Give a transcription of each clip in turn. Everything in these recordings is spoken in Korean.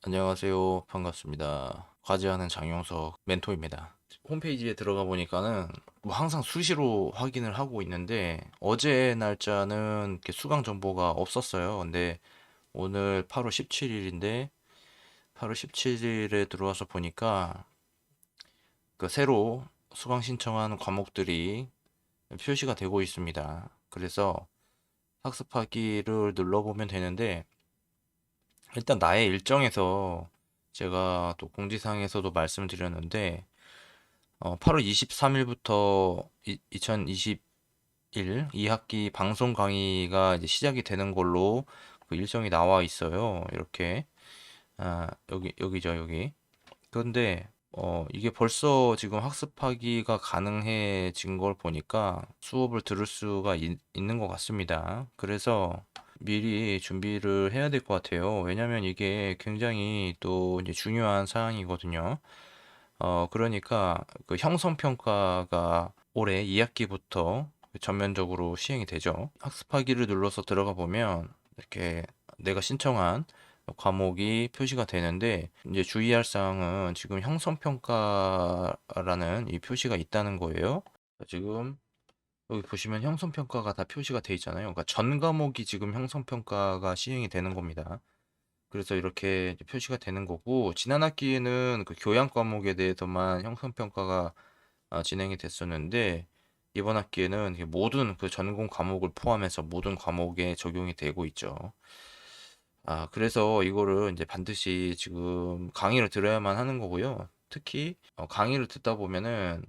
안녕하세요. 반갑습니다. 과제하는 장용석 멘토입니다. 홈페이지에 들어가 보니까는 뭐 항상 수시로 확인을 하고 있는데 어제 날짜는 이렇게 수강 정보가 없었어요. 근데 오늘 8월 17일인데 8월 17일에 들어와서 보니까 그 새로 수강 신청한 과목들이 표시가 되고 있습니다. 그래서 학습하기를 눌러보면 되는데 일단 나의 일정에서 제가 또 공지사항에서도 말씀드렸는데 8월 23일부터 2021 2학기 방송 강의가 이제 시작이 되는 걸로 그 일정이 나와 있어요. 이렇게 여기죠, 여기. 그런데 이게 벌써 지금 학습하기가 가능해진 걸 보니까 수업을 들을 수가 있는 것 같습니다. 그래서 미리 준비를 해야 될 것 같아요. 왜냐면 이게 굉장히 또 이제 중요한 사항이거든요. 그러니까 그 형성평가가 올해 2학기부터 전면적으로 시행이 되죠. 학습하기를 눌러서 들어가 보면 이렇게 내가 신청한 과목이 표시가 되는데 이제 주의할 사항은 지금 형성평가라는 이 표시가 있다는 거예요. 지금 여기 보시면 형성평가가 다 표시가 돼 있잖아요. 그러니까 전 과목이 지금 형성평가가 시행이 되는 겁니다. 그래서 이렇게 이제 표시가 되는 거고, 지난 학기에는 그 교양 과목에 대해서만 형성평가가 진행이 됐었는데, 이번 학기에는 이게 모든 그 전공 과목을 포함해서 모든 과목에 적용이 되고 있죠. 그래서 이거를 이제 반드시 지금 강의를 들어야만 하는 거고요. 특히 강의를 듣다 보면은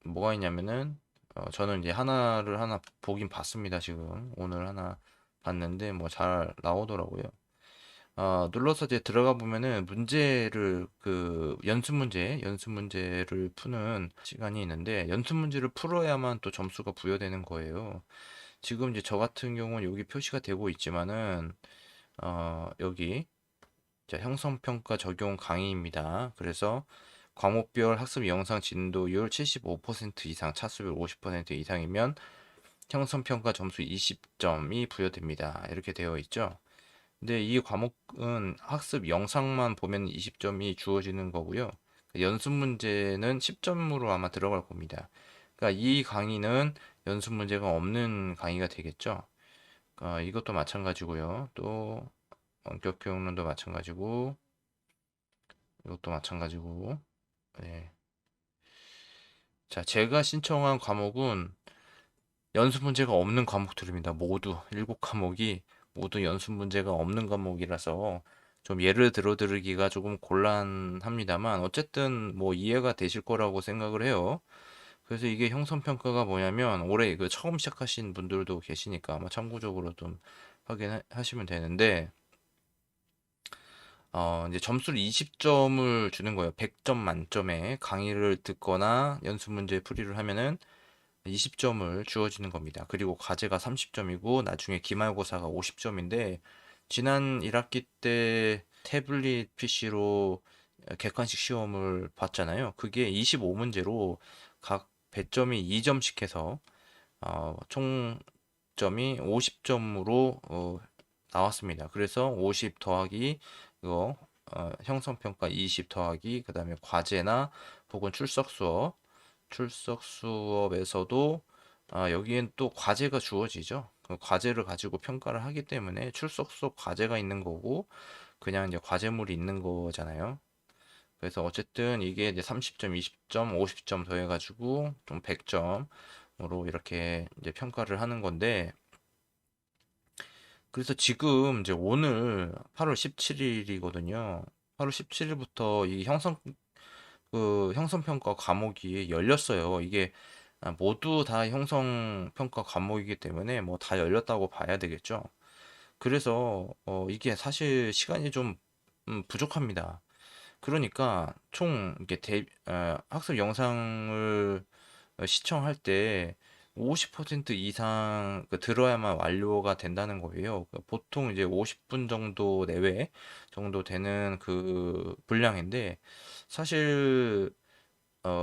뭐가 있냐면은 저는 이제 하나를 하나 보긴 봤습니다. 지금 오늘 하나 봤는데 뭐 잘 나오더라고요. 눌러서 이제 들어가 보면은 문제를 그 연습 문제를 푸는 시간이 있는데 연습 문제를 풀어야만 또 점수가 부여되는 거예요. 지금 이제 저 같은 경우는 여기 표시가 되고 있지만은 여기 자, 형성평가 적용 강의입니다. 그래서 과목별 학습 영상 진도율 75% 이상, 차수율 50% 이상이면 형성평가 점수 20점이 부여됩니다. 이렇게 되어 있죠. 근데 이 과목은 학습 영상만 보면 20점이 주어지는 거고요. 연습 문제는 10점으로 아마 들어갈 겁니다. 그러니까 이 강의는 연습 문제가 없는 강의가 되겠죠. 이것도 마찬가지고요. 또 원격 교육론도 마찬가지고 이것도 마찬가지고. 네. 자, 제가 신청한 과목은 연습 문제가 없는 과목들입니다. 모두 7과목이 모두 연습 문제가 없는 과목이라서 좀 예를 들어 드리기가 조금 곤란합니다만 어쨌든 뭐 이해가 되실 거라고 생각을 해요. 그래서 이게 형성평가가 뭐냐면 올해 그 처음 시작하신 분들도 계시니까 아마 참고적으로 좀 확인하시면 되는데 이제 점수를 20점을 주는 거예요. 100점 만점에 강의를 듣거나 연습 문제 풀이를 하면은 20점을 주어지는 겁니다. 그리고 과제가 30점이고 나중에 기말고사가 50점인데 지난 1학기 때 태블릿 PC로 객관식 시험을 봤잖아요. 그게 25문제로 각 배점이 2점씩 해서 총점이 50점으로 나왔습니다. 그래서 50 더하기 이거 형성평가 20 더하기 그다음에 과제나 혹은 출석 수업에서도 여기엔 또 과제가 주어지죠. 그 과제를 가지고 평가를 하기 때문에 출석 수업 과제가 있는 거고 그냥 이제 과제물이 있는 거잖아요. 그래서 어쨌든 이게 이제 30점, 20점, 50점 더해가지고 좀 100점으로 이렇게 이제 평가를 하는 건데 그래서 지금 이제 오늘 8월 17일이거든요. 8월 17일부터 이 형성평가 과목이 열렸어요. 이게 모두 다 형성평가 과목이기 때문에 뭐 다 열렸다고 봐야 되겠죠. 그래서 이게 사실 시간이 좀 부족합니다. 그러니까 총 이렇게 학습 영상을 시청할 때 50% 이상 들어야만 완료가 된다는 거예요. 보통 이제 50분 정도 내외 정도 되는 그 분량인데 사실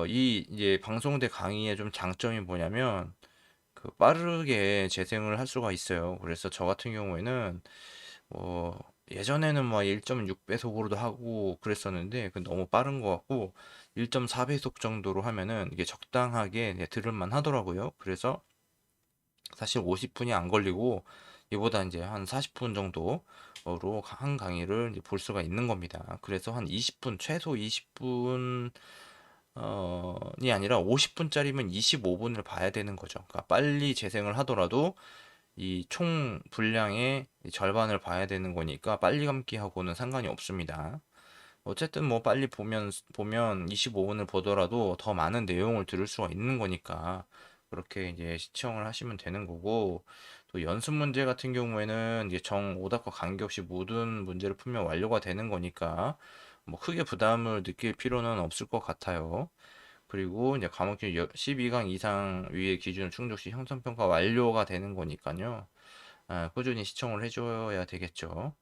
이 이제 방송대 강의의 좀 장점이 뭐냐면 그 빠르게 재생을 할 수가 있어요. 그래서 저 같은 경우에는 어, 예전에는 뭐 1.6배속으로도 하고 그랬었는데 그 너무 빠른 것 같고 1.4배속 정도로 하면은 이게 적당하게 들을만 하더라고요. 그래서 사실 50분이 안 걸리고 이보다 이제 한 40분 정도로 한 강의를 이제 볼 수가 있는 겁니다. 그래서 한 20분, 최소 20분 이 아니라 50분짜리면 25분을 봐야 되는 거죠. 그러니까 빨리 재생을 하더라도 이 총 분량의 절반을 봐야 되는 거니까 빨리 감기하고는 상관이 없습니다. 어쨌든 뭐 빨리 보면 25분을 보더라도 더 많은 내용을 들을 수가 있는 거니까 그렇게 이제 시청을 하시면 되는 거고, 또 연습 문제 같은 경우에는 이제 오답과 관계없이 모든 문제를 풀면 완료가 되는 거니까 뭐 크게 부담을 느낄 필요는 없을 것 같아요. 그리고 이제 과목별 12강 이상 위의 기준을 충족 시 형성평가 완료가 되는 거니까요. 꾸준히 시청을 해줘야 되겠죠.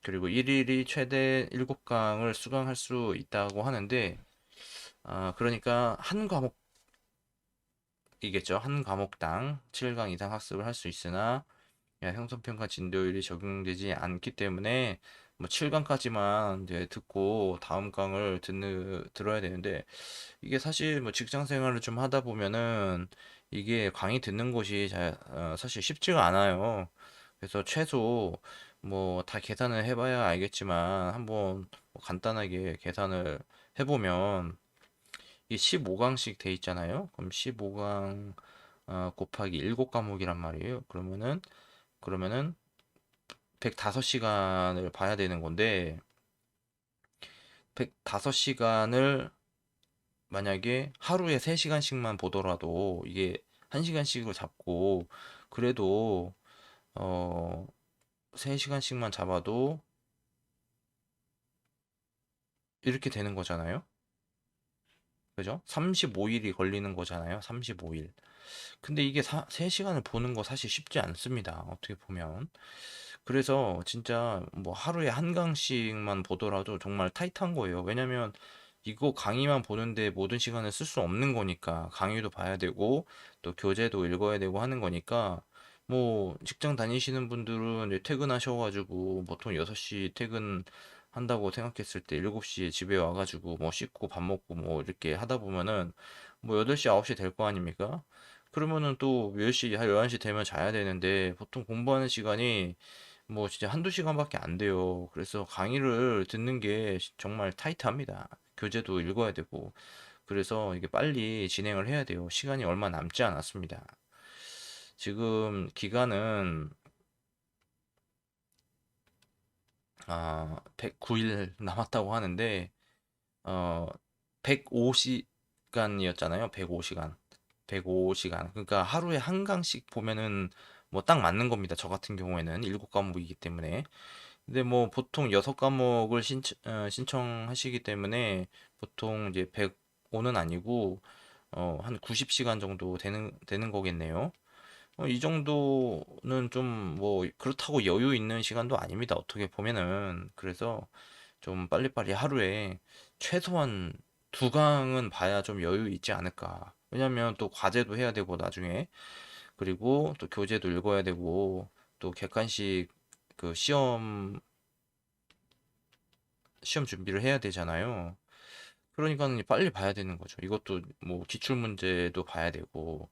그리고 일일이 최대 7강을 수강할 수 있다고 하는데, 그러니까 한 과목이겠죠. 한 과목당 7강 이상 학습을 할 수 있으나 형성평가 진도율이 적용되지 않기 때문에 뭐 7강까지만 이제 듣고 다음 강을 들어야 되는데, 이게 사실 뭐 직장 생활을 좀 하다 보면은 이게 강의 듣는 것이 사실 쉽지가 않아요. 그래서 최소 뭐 다 계산을 해봐야 알겠지만 한번 뭐 간단하게 계산을 해보면 이게 15강씩 돼 있잖아요. 그럼 15강 곱하기 7과목이란 말이에요. 그러면은 105시간을 봐야 되는 건데, 105시간을 만약에 하루에 3시간씩만 보더라도 이게 1시간씩을 잡고, 그래도 어 3시간씩만 잡아도 이렇게 되는 거잖아요. 그죠? 35일이 걸리는 거잖아요. 35일. 근데 이게 3시간을 보는 거 사실 쉽지 않습니다. 어떻게 보면. 그래서 진짜 뭐 하루에 한 강씩만 보더라도 정말 타이트한 거예요. 왜냐면 이거 강의만 보는데 모든 시간을 쓸 수 없는 거니까, 강의도 봐야 되고 또 교재도 읽어야 되고 하는 거니까, 뭐 직장 다니시는 분들은 이제 퇴근하셔가지고 보통 6시 퇴근한다고 생각했을 때 7시에 집에 와가지고 뭐 씻고 밥 먹고 뭐 이렇게 하다 보면은 뭐 8시 9시 될 거 아닙니까? 그러면은 또 10시 한 11시 되면 자야 되는데 보통 공부하는 시간이 뭐 진짜 한두 시간밖에 안 돼요. 그래서 강의를 듣는 게 정말 타이트합니다. 교재도 읽어야 되고. 그래서 이게 빨리 진행을 해야 돼요. 시간이 얼마 남지 않았습니다. 지금 기간은 109일 남았다고 하는데, 어 105시간이었잖아요. 105시간. 105시간. 그러니까 하루에 한 강씩 보면은 뭐 딱 맞는 겁니다. 저 같은 경우에는 7과목이기 때문에. 근데 뭐 보통 6과목을 신청하시기 때문에 보통 이제 105는 아니고 한 90시간 정도 되는 거겠네요. 이 정도는 좀 뭐 그렇다고 여유 있는 시간도 아닙니다. 어떻게 보면은. 그래서 좀 빨리빨리 하루에 최소한 2강은 봐야 좀 여유 있지 않을까. 왜냐면 또 과제도 해야 되고 나중에, 그리고 또 교재도 읽어야 되고 또 객관식 그 시험 준비를 해야 되잖아요. 그러니까는 빨리 봐야 되는 거죠. 이것도 뭐 기출 문제도 봐야 되고.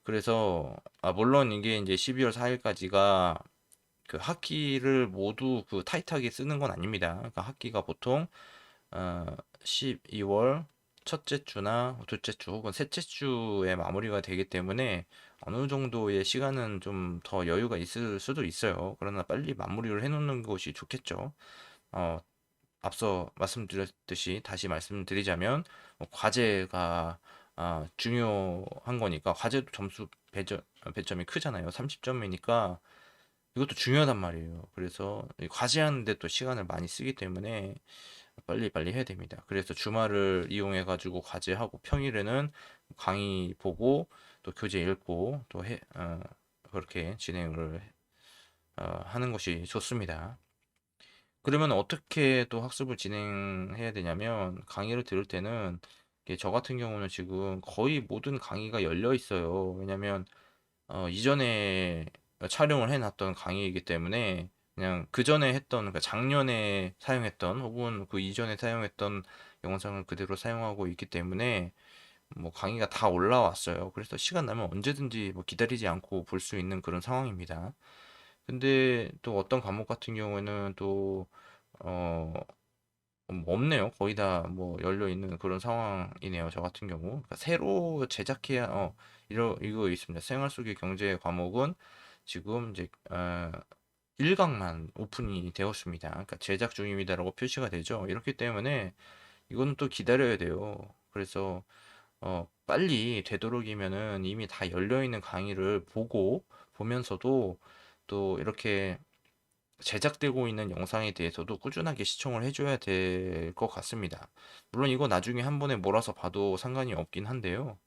그래서 물론 이게 이제 12월 4일까지가 그 학기를 모두 그 타이트하게 쓰는 건 아닙니다. 그러니까 학기가 보통 어 12월 첫째 주나 둘째 주 혹은 셋째 주에 마무리가 되기 때문에 어느 정도의 시간은 좀 더 여유가 있을 수도 있어요. 그러나 빨리 마무리를 해 놓는 것이 좋겠죠. 어 앞서 말씀드렸듯이 다시 말씀드리자면, 과제가 중요한 거니까, 과제도 배점이 크잖아요. 30점이니까 이것도 중요하단 말이에요. 그래서 이 과제하는데 또 시간을 많이 쓰기 때문에 빨리빨리 해야 됩니다. 그래서 주말을 이용해 가지고 과제하고 평일에는 강의 보고 또 교재 읽고 그렇게 진행을 하는 것이 좋습니다. 그러면 어떻게 또 학습을 진행해야 되냐면, 강의를 들을 때는 이게 저 같은 경우는 지금 거의 모든 강의가 열려 있어요. 왜냐면 이전에 촬영을 해놨던 강의이기 때문에 그냥 그전에 했던, 그러니까 작년에 사용했던 혹은 그 이전에 사용했던 영상을 그대로 사용하고 있기 때문에 뭐 강의가 다 올라왔어요. 그래서 시간 나면 언제든지 뭐 기다리지 않고 볼 수 있는 그런 상황입니다. 근데 또 어떤 과목 같은 경우에는 또 어, 없네요. 거의 다 뭐 열려 있는 그런 상황이네요. 저 같은 경우. 그러니까 새로 제작해야 이거 있습니다. 생활 속의 경제 과목은 지금 이제 1강만 오픈이 되었습니다. 그러니까 제작 중입니다라고 표시가 되죠. 이렇기 때문에 이거는 또 기다려야 돼요. 그래서 빨리 되도록이면은 이미 다 열려 있는 강의를 보면서도 또 이렇게 제작되고 있는 영상에 대해서도 꾸준하게 시청을 해줘야 될 것 같습니다. 물론 이거 나중에 한 번에 몰아서 봐도 상관이 없긴 한데요.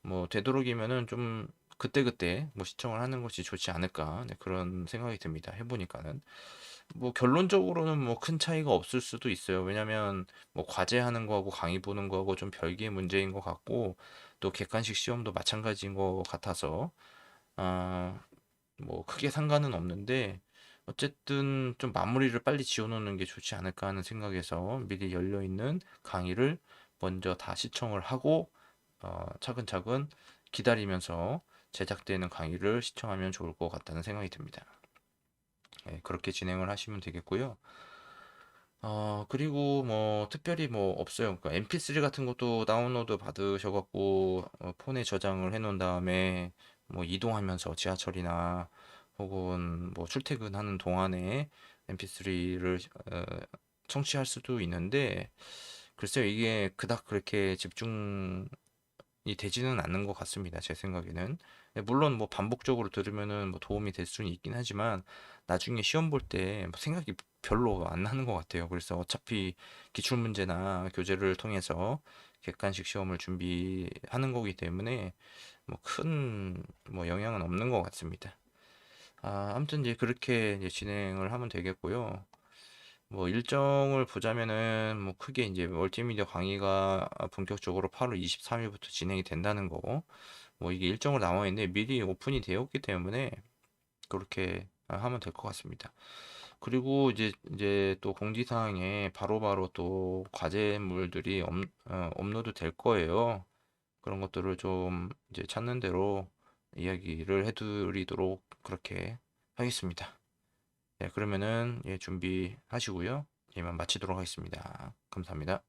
뭐 되도록이면은 좀 그때그때 뭐 시청을 하는 것이 좋지 않을까, 네, 그런 생각이 듭니다. 해보니까는 뭐 결론적으로는 뭐 큰 차이가 없을 수도 있어요. 왜냐면 뭐 과제하는 거하고 강의 보는 거하고 좀 별개의 문제인 것 같고, 또 객관식 시험도 마찬가지인 것 같아서 아, 뭐 크게 상관은 없는데, 어쨌든 좀 마무리를 빨리 지어놓는 게 좋지 않을까 하는 생각에서 미리 열려있는 강의를 먼저 다 시청을 하고 차근차근 기다리면서 제작되는 강의를 시청하면 좋을 것 같다는 생각이 듭니다. 네, 그렇게 진행을 하시면 되겠고요. 그리고 뭐 특별히 뭐 없어요. 그러니까 MP3 같은 것도 다운로드 받으셔갖고 폰에 저장을 해놓은 다음에 뭐 이동하면서 지하철이나 혹은 뭐 출퇴근하는 동안에 MP3를 청취할 수도 있는데, 글쎄요, 이게 그닥 그렇게 집중이 되지는 않는 것 같습니다. 제 생각에는. 네, 물론 뭐 반복적으로 들으면은 뭐 도움이 될 수는 있긴 하지만 나중에 시험 볼 때 생각이 별로 안 나는 것 같아요. 그래서 어차피 기출문제나 교재를 통해서 객관식 시험을 준비하는 거기 때문에 뭐 큰 뭐 영향은 없는 것 같습니다. 아무튼 이제 그렇게 이제 진행을 하면 되겠고요. 뭐 일정을 보자면은 뭐 크게 이제 멀티미디어 강의가 본격적으로 8월 23일부터 진행이 된다는 거, 뭐 이게 일정으로 나와 있는데 미리 오픈이 되었기 때문에 그렇게 하면 될 것 같습니다. 그리고 이제 또 공지사항에 바로바로 또 과제물들이 업로드 될 거예요. 그런 것들을 좀 이제 찾는 대로 이야기를 해드리도록 그렇게 하겠습니다. 네, 그러면은 예, 준비하시고요. 이만 마치도록 하겠습니다. 감사합니다.